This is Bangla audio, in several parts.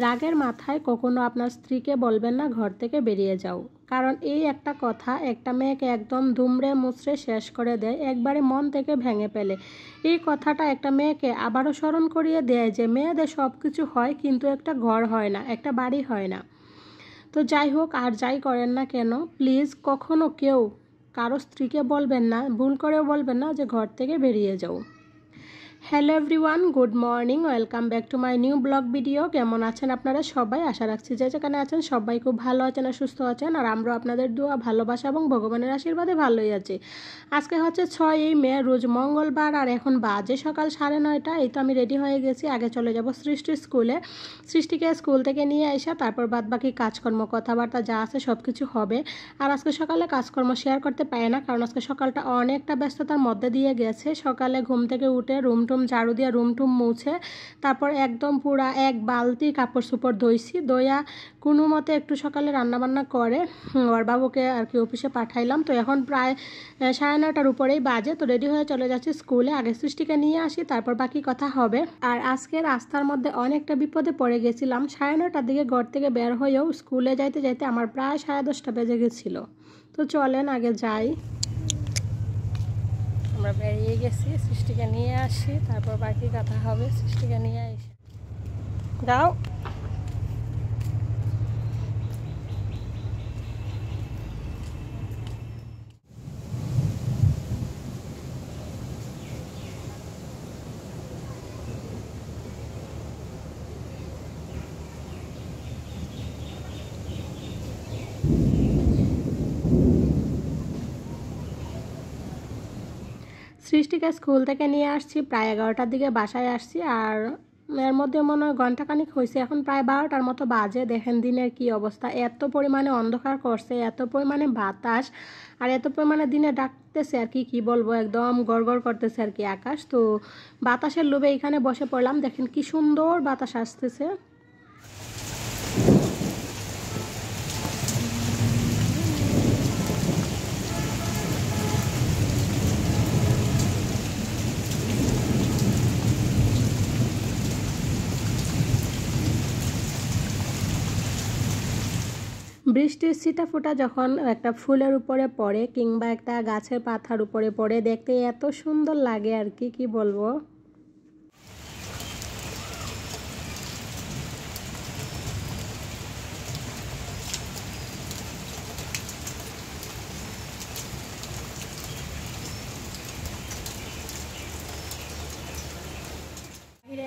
রাগের মাথায় কখনো আপনার স্ত্রীকে বলবেন না ঘর থেকে বেরিয়ে যাও, কারণ এই একটা কথা একটা মেয়েকে একদম দুমড়ে মুচড়ে শেষ করে দেয়, একবারে মন থেকে ভেঙে ফেলে। এই কথাটা একটা মেয়েকে আবারও স্মরণ করিয়ে দেয় যে মেয়েদের সব কিছু হয় কিন্তু একটা ঘর হয় না, একটা বাড়ি হয় না। তো যাই হোক, আর যাই করেন না কেন, প্লিজ কখনো কেউ কারো স্ত্রীকে বলবেন না, ভুল করেও বলবেন না যে ঘর থেকে বেরিয়ে যাও। Hello everyone, good morning, welcome back to my new blog video. কেমন আছেন আপনারা সবাই? আশা রাখছি যে যেখানে আছেন সবাই খুব ভালো আছেন আর সুস্থ আছেন, আর আমরা আপনাদের দোয়া, ভালোবাসা এবং ভগবানের আশীর্বাদে ভালোই আছি। আজকে হচ্ছে 6ই মে, রোজ মঙ্গলবার, আর এখন বাজে সকাল 9:30। এই তো আমি রেডি হয়ে গেছি, আগে চলে যাব সৃষ্টির স্কুলে। সৃষ্টিকে স্কুল থেকে নিয়ে এসে তারপর বাদ বাকি কাজকর্ম, কথাবার্তা যা আছে সব কিছু হবে। আর আজকে সকালে কাজকর্ম শেয়ার করতে পারি না, কারণ আজকে সকালটা অনেকটা ব্যস্ততার মধ্যে দিয়ে গেছে। সকালে ঘুম থেকে উঠে রুম ঝাড়ু দিয়ে রুম মুছে তারপর একদম পুরা এক বালতি কাপড় চোপড় ধুইছি। দইয়া কোনো মতে একটু সকালে রান্নাবান্না করে ওর বাবুকে আর কি অফিসে পাঠাইলাম। তো এখন প্রায় 9:30টার উপরেই বাজে। তো রেডি হয়ে চলে যাচ্ছি স্কুলে, আগে সৃষ্টিকে নিয়ে আসি তারপর বাকি কথা হবে। আর আজকে রাস্তার মধ্যে অনেকটা বিপদে পড়ে গেছিলাম। 9:30টার দিকে ঘর থেকে বের হয়েও স্কুলে যাইতে যাইতে আমার প্রায় 10:30 বেজে গেছিল। তো চলেন আগে যাই। আমরা বেরিয়ে গেছি, সৃষ্টিকে নিয়ে আসি তারপর বাকি কথা হবে। সৃষ্টিকে নিয়ে আসি, যাও। সৃষ্টিকে স্কুল থেকে নিয়ে আসছি, প্রায় 11টার দিকে বাসায় আসছি। আর এর মধ্যে মনে হয় ঘন্টাখানিক হয়েছে, এখন প্রায় 12টার মতো বাজে। দেখেন দিনের কি অবস্থা, এত পরিমাণে অন্ধকার করছে, এত পরিমাণে বাতাস, আর এত পরিমাণে দিনে ডাকতেছে আর কি বলবো, একদম গড়গড় করতেছে আর কি আকাশ। তো বাতাসের লোভে এখানে বসে পড়লাম, দেখেন কি সুন্দর বাতাস আসতেছে। বৃষ্টির ছিটাফোঁটা যখন একটা ফুলের উপরে পড়ে কিংবা একটা গাছের পাতার উপরে পড়ে, দেখতে এত সুন্দর লাগে আর কি বলবো।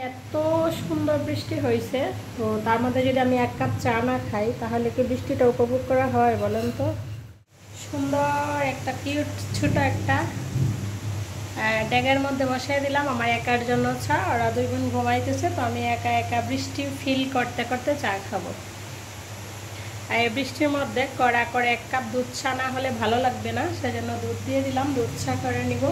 এত সুন্দর বৃষ্টি হয়েছে, তো তার মধ্যে যদি আমি 1 কাপ চা না খাই তাহলে কি বৃষ্টিটা উপভোগ করা হয় বলেন তো? সুন্দর একটা কিউট ছোট একটা ড্যাগের মধ্যে বসাই দিলাম আমার একার জন্য চা। ওরা 2 বোন ঘুমাইতেছে, তো আমি একা একা বৃষ্টি ফিল করতে করতে চা খাবো। আর এই বৃষ্টির মধ্যে কড়া করে 1 কাপ দুধ চা না হলে ভালো লাগবে না, সেজন্য দুধ দিয়ে দিলাম, দুধ চা করে নিব।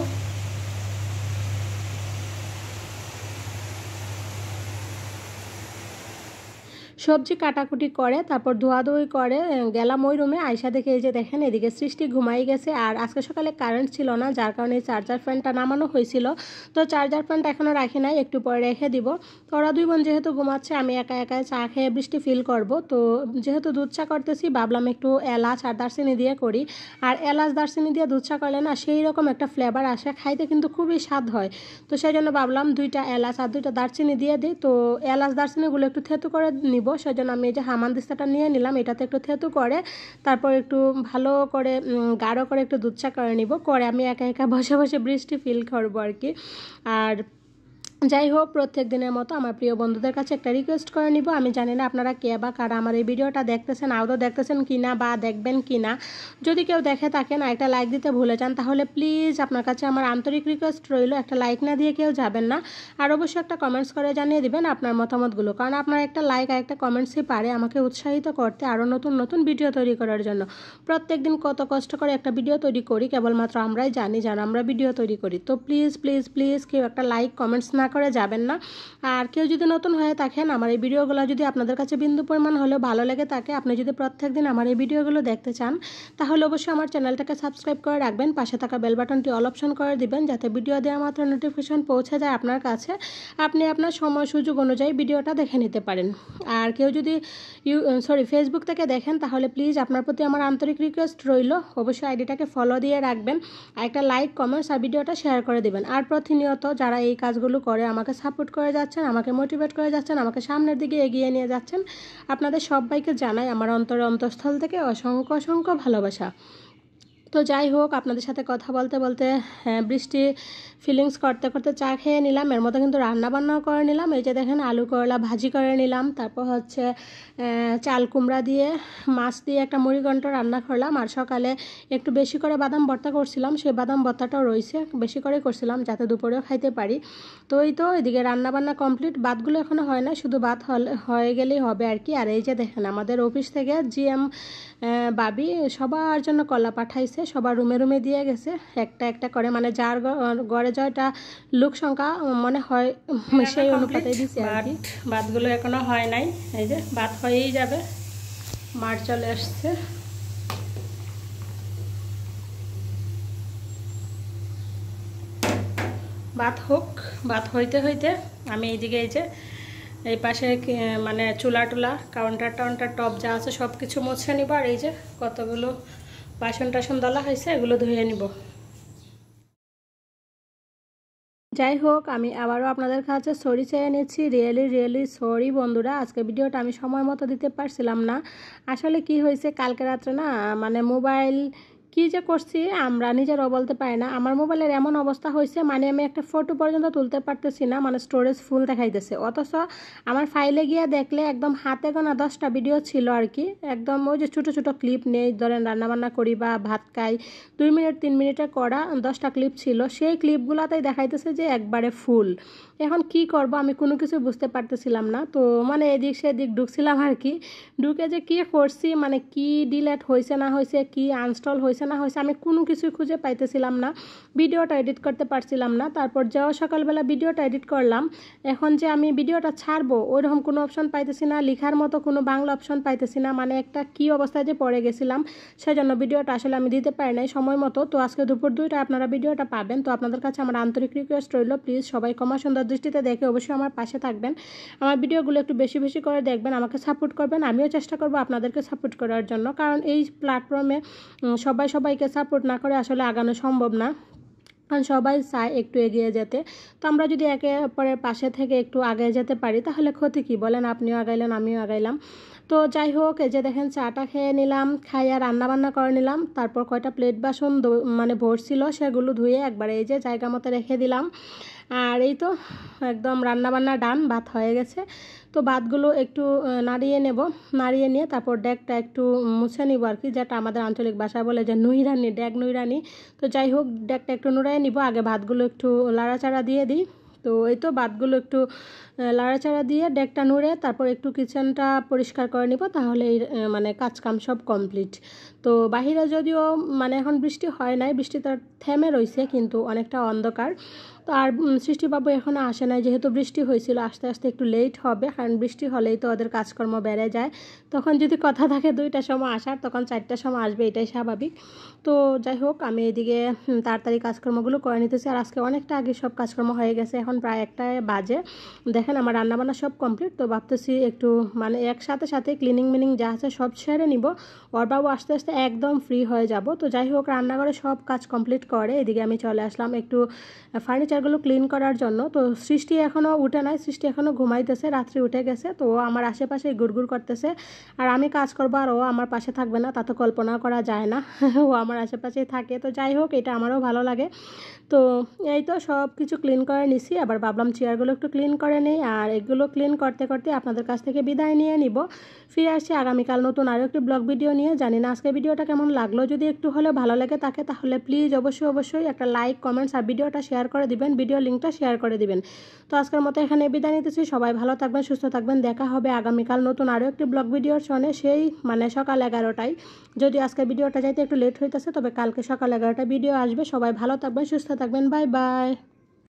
সবজি কাটাকুটি করে তারপর ধোয়াধুয়ি করে গেলাম ওই রুমে। আয়সা দেখে এই যে দেখেন এদিকে সৃষ্টি ঘুমাই গেছে। আর আজকে সকালে কারেন্ট ছিল না, যার কারণে চার্জার ফ্যানটা নামানো হয়েছিল। তো চার্জার ফ্যানটা এখনও রাখি নাই, একটু পরে রেখে দিব। তো ওরা 2 বোন যেহেতু ঘুমাচ্ছে, আমি একা একা চা খেয়ে বৃষ্টি ফিল করব। তো যেহেতু দুধ চা করতেছি, ভাবলাম একটু এলাচ আর দারচিনি দিয়ে করি। আর এলাচ দারচিনি দিয়ে দুধ চা করলে না সেই রকম একটা ফ্লেভার আসে, খাইতে কিন্তু খুবই স্বাদ হয়। তো সেই জন্য ভাবলাম 2টা এলাচ আর 2টা দারচিনি দিয়ে দিই। তো এলাচ দারচিনিগুলো একটু থেতু করে নিব, সেজন্য আমি এই যে হামানদিস্তাটা নিয়ে নিলাম, এটাতে একটু থেতু করে তারপর একটু ভালো করে গাঢ় করে একটু দুধ চা করে নিব। করে আমি একা একা বসে বসে বৃষ্টি ফিল করবো আর কি। আর যাই হোক, প্রত্যেক দিনের মতো আমার প্রিয় বন্ধুদের কাছে একটা রিকোয়েস্ট করে নিব। আমি জানি না আপনারা কে বা কারা আমার এই ভিডিওটা দেখতেছেন, আদৌ দেখতেছেন কিনা বা দেখবেন কিনা। যদি কেউ দেখে থাকেন একটা লাইক দিতে ভুলে যান, তাহলে প্লিজ আপনার কাছে আমার আন্তরিক রিকোয়েস্ট রইল, একটা লাইক না দিয়ে কেউ যাবেন না। আর অবশ্যই একটা কমেন্টস করে জানিয়ে দিবেন আপনার মতামতগুলো, কারণ আপনার একটা লাইক আর একটা কমেন্টসই পারে আমাকে উৎসাহিত করতে আরও নতুন নতুন ভিডিও তৈরি করার জন্য। প্রত্যেক দিন কত কষ্ট করে একটা ভিডিও তৈরি করি কেবলমাত্র আমরাই জানি, যারা আমরা ভিডিও তৈরি করি। তো প্লিজ প্লিজ প্লিজ কেউ একটা লাইক কমেন্টস না করে যাবেন না। আর কেউ যদি নতুন হয়ে থাকেন, আমার এই ভিডিওগুলো যদি আপনাদের কাছে বিন্দু পরিমাণ হলেও ভালো লেগে থাকে, আপনি যদি প্রত্যেক দিন আমার এই ভিডিওগুলো দেখতে চান, তাহলে অবশ্যই আমার চ্যানেলটাকে সাবস্ক্রাইব করে রাখবেন, পাশে থাকা বেল বাটনটি অল অপশন করে দিবেন, যাতে ভিডিও দেওয়া মাত্র নোটিফিকেশন পৌঁছে যায় আপনার কাছে, আপনি আপনার সময় সুযোগ অনুযায়ী ভিডিওটা দেখে নিতে পারেন। আর কেউ যদি ফেসবুক থেকে দেখেন, তাহলে প্লিজ আপনার প্রতি আমার আন্তরিক রিকোয়েস্ট রইল, অবশ্যই আইডিটাকে ফলো দিয়ে রাখবেন, আর একটা লাইক, কমেন্টস আর ভিডিওটা শেয়ার করে দিবেন। আর প্রতিনিয়ত যারা এই কাজগুলো করে আমাকে সাপোর্ট করে যাচ্ছেন, আমাকে মোটিভেট করে যাচ্ছেন, আমাকে সামনের দিকে এগিয়ে নিয়ে যাচ্ছেন, আপনাদের সবাইকে জানাই আমার অন্তঃস্থল থেকে অসংখ্য অসংখ্য ভালোবাসা। তো যাই হোক, আপনাদের সাথে কথা বলতে বলতে বৃষ্টি ফিলিংস করতে করতে চা খেয়ে নিলাম, এর মধ্যে কিন্তু রান্নাবান্নাও করে নিলাম। এই যে দেখেন, আলু করলা ভাজি করে নিলাম, তারপর হচ্ছে চাল কুমড়া দিয়ে মাছ দিয়ে একটা মুড়িঘণ্ট রান্না করলাম। আর সকালে একটু বেশি করে বাদাম ভর্তা করছিলাম, সেই বাদাম ভর্তাটাও রয়েছে, বেশি করে করছিলাম যাতে দুপুরেও খাইতে পারি। তো এই তো এদিকে রান্নাবান্না কমপ্লিট, ভাতগুলো এখনও হয় না, শুধু ভাত হয়ে গেলেই হবে আর কি। আর এই যে দেখেন, আমাদের অফিস থেকে জিএম ভাবি সবার জন্য কলা পাঠাইছে, সবার রুমে রুমে দিয়ে গেছে একটা একটা করে, মানে যার ঘরে জয়টা লোক সংখ্যা মনে হয় সেই অনুপাতে দিছে আর কি। ভাতগুলো এখনো হয় নাই, এই যে ভাত হয়েই যাবে, মার চলে আসছে। ভাত হোক, ভাত হইতে হইতে আমি এইদিকে এই যে এই পাশে মানে চুলা টুলা কাউন্টার টপ যা আছে সব কিছু মুছে নিব। আর এই যে কতগুলো বাসন টাসন দলা হয়েছে, এগুলো ধুয়ে নিব। যাই হোক, আমি আবারও আপনাদের কাছে সরি চেয়ে নিচ্ছি, রিয়েলি সরি বন্ধুরা। আজকে ভিডিওটা আমি সময় মতো দিতে পারছিলাম না। আসলে কি হয়েছে, কালকে রাত্রে না মানে মোবাইল কী যে করছি আমরা নিজেরাও বলতে পারি না, আমার মোবাইলের এমন অবস্থা হয়েছে, মানে আমি একটা ফটো পর্যন্ত তুলতে পারতেছি না, মানে স্টোরেজ ফুল দেখাইতেছে। অথচ আমার ফাইলে গিয়ে দেখলে একদম হাতে গোনা 10টা ভিডিও ছিল আর কি, একদম ওই যে ছোটো ছোটো ক্লিপ নেই, ধরেন রান্নাবান্না করি বা ভাত খাই 2 মিনিট 3 মিনিটে করা 10টা ক্লিপ ছিল, সেই ক্লিপগুলোতেই দেখাইতেছে যে একবারে ফুল। এখন কি করব আমি কোনো কিছু বুঝতে পারতেছিলাম না। তো মানে এদিক সেদিক ঢুকছিলাম আর কি, ঢুকে যে কী করছি, মানে কি ডিলেট হয়েছে না হয়েছে, কি আনস্টল হয়েছে না হয়েছে, আমি কোনো কিছু খুঁজে পাইতেছিলাম না, ভিডিওটা এডিট করতে পারছিলাম না। তারপর যাও সকালবেলা ভিডিওটা এডিট করলাম, এখন যে আমি ভিডিওটা ছাড়বো ওইরকম কোনো অপশন পাইতেছি না, লেখার মতো কোনো বাংলা অপশন পাইতেছি না, মানে একটা কি অবস্থায় যে পড়ে গেছিলাম, সেজন্য ভিডিওটা আসলে আমি দিতে পারি নাই সময় মতো। তো আজকে দুপুর 2টায় আপনারা ভিডিওটা পাবেন। তো আপনাদের কাছে আমার আন্তরিক রিকোয়েস্ট রইল, প্লিজ সবাই ক্ষমা সুন্দর দৃষ্টিতে দেখে অবশ্যই আমার পাশে থাকবেন, আমার ভিডিওগুলো একটু বেশি বেশি করে দেখবেন, আমাকে সাপোর্ট করবেন, আমিও চেষ্টা করব আপনাদেরকে সাপোর্ট করার জন্য, কারণ এই প্ল্যাটফর্মে সবাইকে সাপোর্ট না করে আসলে আগানো সম্ভব না, কারণ সবাই চায় একটু এগিয়ে যেতে। তো আমরা যদি একে অপরের পাশে থেকে একটু আগে যেতে পারি, তাহলে ক্ষতি কী বলেন, আপনিও আগাইলেন আমিও আগাইলাম। তো যাই হোক, এই যে দেখেন চাটা খেয়ে নিলাম, খাইয়া রান্নাবান্না করে নিলাম, তারপর কয়টা প্লেট বাসন মানে ভরছিল সেগুলো ধুয়ে একবারে এই যে জায়গা মতো রেখে দিলাম। আর এই তো একদম রান্নাবান্না ডান, ভাত হয়ে গেছে। তো ভাতগুলো একটু নাড়িয়ে নেব, নাড়িয়ে নিয়ে তারপর ডেকটা একটু মুছে নিব আর কি, যেটা আমাদের আঞ্চলিক ভাষায় বলে যে নুইরানি, ডেক নুইরানি। তো যাই হোক, ডেকটা একটু নুড়াই নিব, আগে ভাতগুলো একটু লাড়াচাড়া দিয়ে দিই। তো এই তো ভাতগুলো একটু লাড়াচাড়া দিয়ে ডেকটা নুড়ে তারপর একটু কিচেনটা পরিষ্কার করে নিব, তাহলে মানে কাজকাম সব কমপ্লিট। তো বাহিরে যদিও মানে এখন বৃষ্টি হয় নাই, বৃষ্টিটা থেমে রয়েছে, কিন্তু অনেকটা অন্ধকার। তো আর সৃষ্টিবাবু এখনও আসে নাই, যেহেতু বৃষ্টি হয়েছিল, আস্তে আস্তে একটু লেট হবে, কারণ বৃষ্টি হলেই তো ওদের কাজকর্ম বেড়ে যায়, তখন যদি কথা থাকে 2টার সময় আসার, তখন 4টার সময় আসবে, এটাই স্বাভাবিক। তো যাই হোক, আমি এদিকে তাড়াতাড়ি কাজকর্মগুলো করে নিতেছি, আর আজকে অনেকটা আগে সব কাজকর্ম হয়ে গেছে, এখন প্রায় 1টা বাজে। দেখেন আমার রান্নাবান্না সব কমপ্লিট। তো ভাবতেছি একটু মানে একসাথে সাথে ক্লিনিং মিনিং যা আছে সব সেরে নিব, ওর বাবু আস্তে আস্তে একদম ফ্রি হয়ে যাব। তো যাই হোক, রান্নাঘরে সব কাজ কমপ্লিট করে এদিকে আমি চলে আসলাম একটু ফার্নিচারগুলো ক্লিন করার জন্য। তো সৃষ্টি এখনও উঠে নাই, সৃষ্টি এখনও ঘুমাইতেছে, রাত্রি উঠে গেছে, তো আমার আশেপাশে গুড়গুড় করতেছে, আর আমি কাজ করবো আর ও আমার পাশে থাকবে না, তা তো কল্পনা করা যায় না। ও আমার আশেপাশেই থাকে। তো যাই হোক, এটা আমারও ভালো লাগে। তো এই তো সব কিছু ক্লিন করে নিছি, আবার ভাবলাম চেয়ারগুলো একটু ক্লিন করে নিই, আর এগুলো ক্লিন করতে করতে আপনাদের কাছ থেকে বিদায় নিয়ে নিব। ফিরে আসছি আগামীকাল নতুন আরও একটি ব্লগ ভিডিও নিয়ে। জানি না আজকে ভিডিওটা কেমন লাগলো, যদি একটু হলেও ভালো লেগে থাকে তাহলে প্লিজ অবশ্যই একটা লাইক, কমেন্টস আর ভিডিওটা শেয়ার করে দিবেন, ভিডিও লিঙ্কটা শেয়ার করে দিবেন। তো আজকের মতো এখানে বিদায় নিতেছি, সবাই ভালো থাকবেন, সুস্থ থাকবেন, দেখা হবে আগামীকাল নতুন আরও একটি ব্লগ ভিডিওর সঙ্গে, সেই মানে সকাল 11টায়। যদি আজকে ভিডিওটা যাইতে একটু লেট হইতেছে, তবে কালকে সকাল 11টায় ভিডিও আসবে। সবাই ভালো থাকবেন, সুস্থ থাকবেন, বাই বাই।